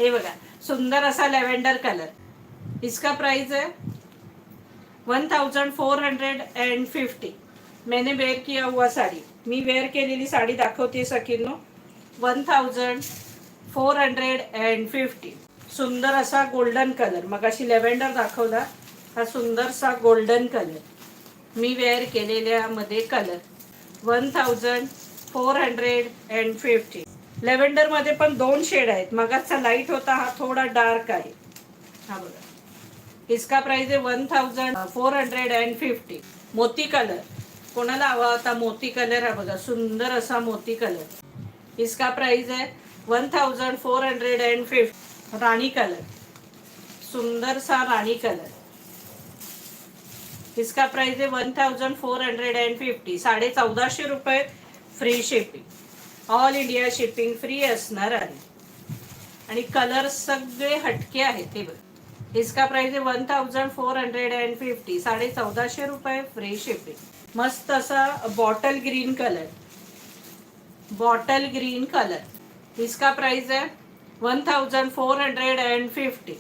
हे बघा, सुंदर असा लेवेंडर कलर. इसका प्राइस है 1450. मैंने वेअर किया हुआ साडी, मी वेअर केलेली साडी दाखवते सखींनो. 1450. सुंदर असा गोल्डन कलर. मगाशी लेव्हेंडर दाखवला, हा सुंदरसा गोल्डन कलर मी वेअर केलेल्यामध्ये कलर. 1450. लेव्हेंडर मध्ये पण 2 शेड आहेत. मगाचा लाईट होता, हा थोडा डार्क आहे. हा बघा, इसका प्राइस है 1450. मोती कलर, कोणाला हवा होता मोती कलर? हा बघा, सुंदर असा मोती कलर. इसका प्राइस है 1450. राणी कलर, सुंदर सा राणी कलर. इसका प्राइस है 1450. 1450 रुपये. Free shipping, all India shipping free असणार आहे. आणि कलर सगळे हटके आहेत ते बघ. इसका प्राइस है 1450. 1450 रुपये. Free shipping. मस्त असा bottle green colour. Bottle green colour. इसका प्राइस है 1450.